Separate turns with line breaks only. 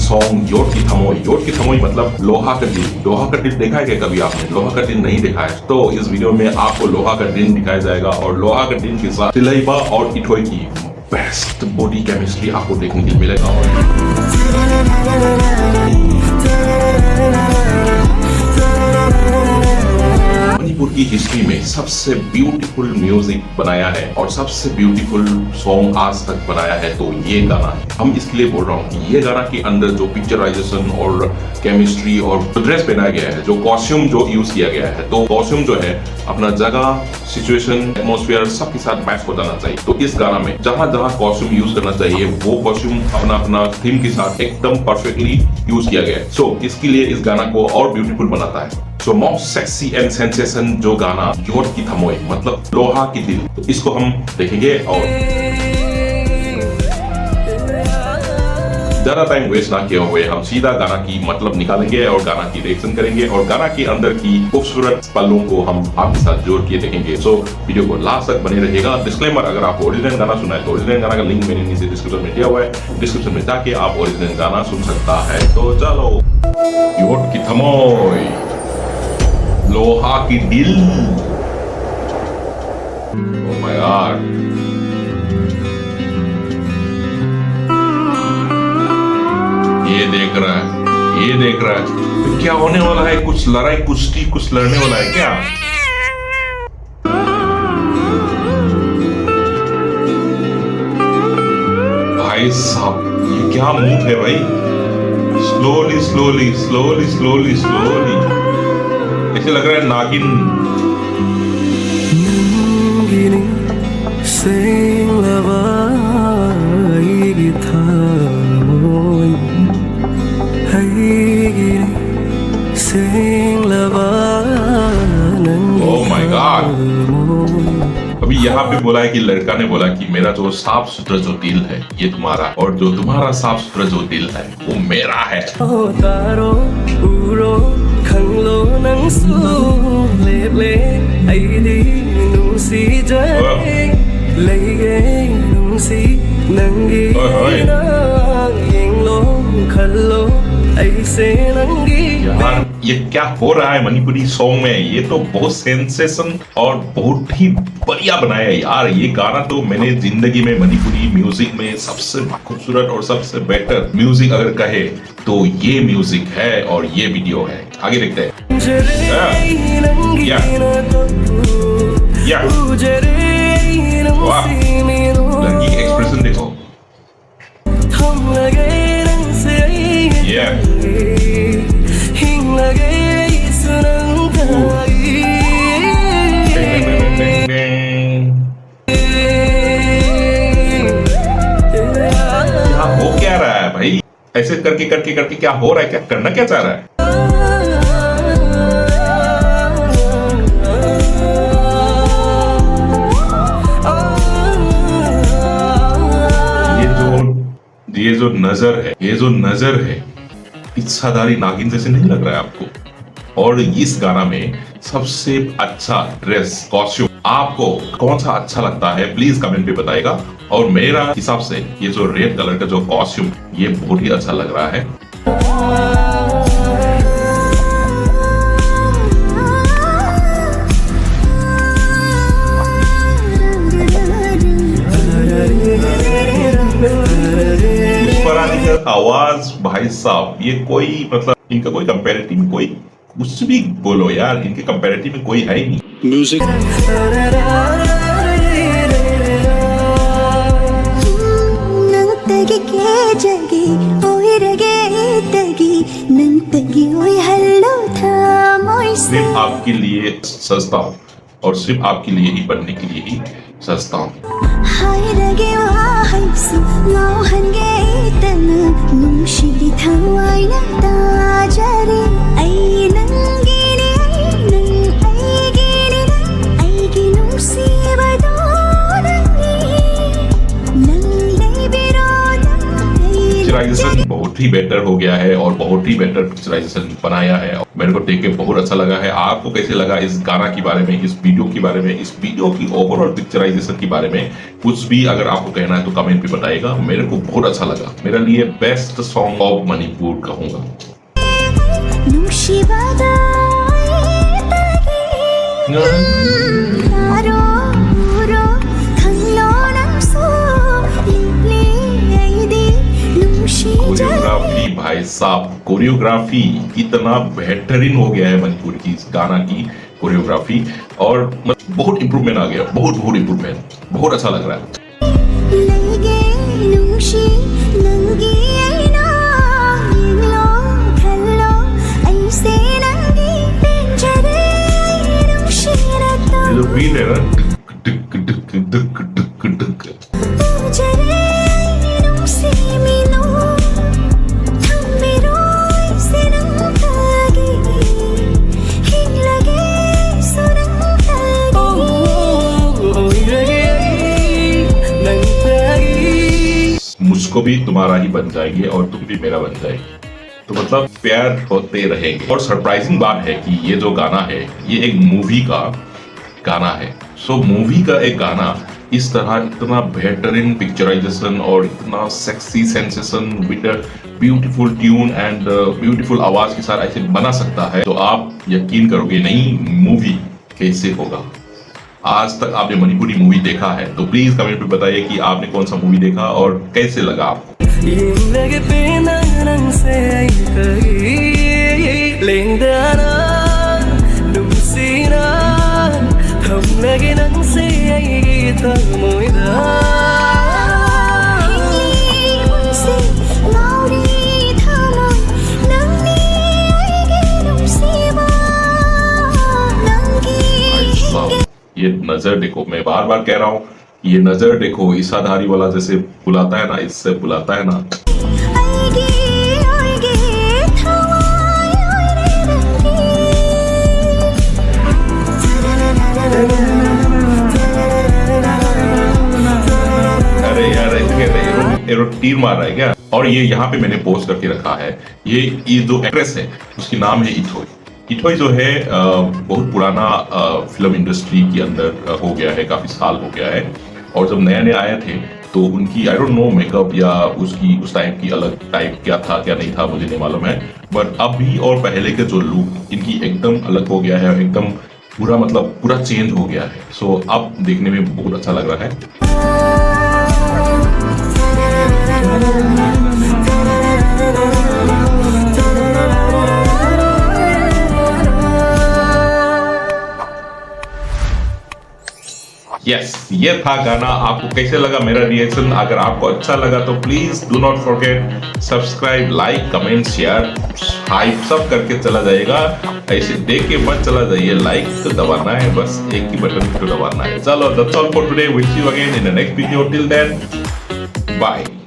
Song vote की थमोई मतलब लोहा का दिल। लोहा का दिल देखा है क्या कभी आपने? लोहा का दिल नहीं देखा है तो इस वीडियो में आपको लोहा का दिल दिखाया जाएगा और लोहा का दिल के साथ तिलैबा और इटोई की बेस्ट बॉडी केमिस्ट्री आपको देखने के लिए मिलेगा। मणिपुर की हिस्ट्री में सबसे ब्यूटीफुल म्यूजिक बनाया है और सबसे ब्यूटीफुल सॉन्ग आज तक बनाया है तो ये गाना है। हम इसके लिए बोल रहा हूँ कि ये गाना के अंदर जो पिक्चराइजेशन और केमिस्ट्री और ड्रेस पहनाया गया है, जो कॉस्ट्यूम जो यूज किया गया है, तो कॉस्ट्यूम जो है अपना जगह, सिचुएशन, एटमॉस्फेयर सबके साथ मैच हो जाना चाहिए। तो इस गाना में जहां जहां कॉस्ट्यूम यूज करना चाहिए वो कॉस्ट्यूम अपना अपना थीम के साथ एकदम परफेक्टली यूज किया गया है। सो इसके लिए इस गाना को और ब्यूटीफुल बनाता है। So most sexy and sensation जो गाना योट की थमोई मतलब लोहा की दिल, तो इसको हम देखेंगे और ज्यादा टाइम वेस्ट ना किए हुए हम सीधा गाना की मतलब निकालेंगे और गाना की रिएक्शन करेंगे और गाना के अंदर की खूबसूरत पलों को हम आपके साथ जोड़ के देखेंगे। सो वीडियो को लास्ट तक बने रहेगा। डिस्क्लेमर, अगर आप ओरिजिनल गाना सुना है तो ओरिजिनल गाना का लिंक मैंने नीचे डिस्क्रिप्शन में दिया हुआ है, डिस्क्रिप्शन में जाके आप ओरिजिनल गाना सुन सकता है। तो चलो, योट की थमोई लोहा की दिल। ओह माय गॉड, ये देख रहा है, ये देख रहा है। तो क्या होने वाला है? कुछ लड़ाई कुश्ती कुछ लड़ने वाला है क्या? भाई साहब, ये क्या मूव है भाई? Slowly slowly slowly slowly slowly ऐसे लग रहा है नागिन। ओह माय गॉड, अभी यहाँ पे बोला है कि लड़का ने बोला कि मेरा जो साफ सुथरा जो दिल है ये तुम्हारा, और जो तुम्हारा साफ सुथरा जो दिल है वो मेरा है। यार ये क्या हो रहा है मणिपुरी सॉन्ग में? ये तो बहुत सेंसेशन और बहुत ही बढ़िया बनाया है यार। ये गाना तो मैंने जिंदगी में मणिपुरी म्यूजिक में सबसे खूबसूरत और सबसे बेटर म्यूजिक अगर कहे तो ये म्यूजिक है और ये वीडियो है। आगे देखते हैं। वाह, लड़की की एक्सप्रेशन देखो। हो क्या रहा है भाई? ऐसे करके करके करके क्या हो रहा है? क्या करना क्या चाह रहा है? ये जो नजर है, ये जो नजर है, इच्छाधारी नागिन जैसे नहीं लग रहा है आपको? और इस गाना में सबसे अच्छा ड्रेस कॉस्ट्यूम आपको कौन सा अच्छा लगता है प्लीज कमेंट पे बताएगा। और मेरा हिसाब से ये जो रेड कलर का जो कॉस्ट्यूम ये बहुत ही अच्छा लग रहा है। आवाज भाई साहब, ये कोई मतलब इनका कोई कंपैरेटिव में कोई कुछ भी बोलो यार, इनके कंपैरेटिव में कोई है ही नहीं। म्यूजिक सिर्फ आपके लिए सजता हूँ और सिर्फ आपके लिए ही बनने के लिए ही सजता हूँ। पिक्चराइजेशन बहुत बहुत ही बेटर हो गया है और बहुत ही बेटर पिक्चराइजेशन बनाया है। मेरे को देख के बहुत अच्छा लगा है। आपको कैसे लगा इस गाना के बारे में, इस वीडियो के बारे में, इस वीडियो की ओवरऑल पिक्चराइजेशन के बारे में कुछ भी अगर आपको कहना है तो कमेंट पे बताइएगा। मेरे को बहुत अच्छा लगा, मेरे लिए बेस्ट सॉन्ग ऑफ मणिपुर कहूंगा। कोरियोग्राफी भाई साहब, कोरियोग्राफी इतना बेहतरीन हो गया है मणिपुर की इस गाना की कोरियोग्राफी, और बहुत इंप्रूवमेंट आ गया, बहुत इंप्रूवमेंट, बहुत अच्छा लग रहा है। जो बीट है ना, मुझको भी तुम्हारा ही बन जाएंगे और तुम भी मेरा बन जाएगी, तो मतलब प्यार होते रहेंगे। और सरप्राइजिंग बात है कि ये जो गाना है ये एक मूवी का गाना है। सो मूवी का एक गाना इस तरह इतना बेहतरीन पिक्चराइजेशन और इतना sexy sensation with beautiful tune and beautiful आवाज के साथ ऐसे बना सकता है, तो आप यकीन करोगे नहीं मूवी कैसे होगा। आज तक आपने मणिपुरी मूवी देखा है तो प्लीज कमेंट में बताइए कि आपने कौन सा मूवी देखा और कैसे लगा आपको। ये नजर देखो, मैं बार बार कह रहा हूँ, ये नजर देखो, ईसाधारी वाला जैसे बुलाता है ना, इससे बुलाता है ना। अरे यार तीर मार रहा है क्या? और ये यहाँ पे मैंने पोस्ट करके रखा है, ये जो एक्ट्रेस है उसकी नाम है इथोई। इथोई जो है बहुत पुराना फिल्म इंडस्ट्री के अंदर हो गया है, काफी साल हो गया है। और जब नए आए थे तो उनकी आई डोंट नो मेकअप या उसकी उस टाइम की अलग टाइप क्या था क्या नहीं था मुझे नहीं मालूम है, बट अभी और पहले के जो लुक इनकी एकदम अलग हो गया है, एकदम पूरा मतलब पूरा चेंज हो गया है। सो अब देखने में बहुत अच्छा लग रहा है। यस, ये था गाना। आपको कैसे लगा मेरा रिएक्शन? अगर आपको अच्छा लगा तो please do not forget subscribe, like, comment, share, hype सब करके चला जाएगा। ऐसे देख के मत चला जाइए, लाइक तो दबाना है, बस एक ही बटन को दबाना है। चलो, that's all for today, will see you again in the next video. Till then, bye.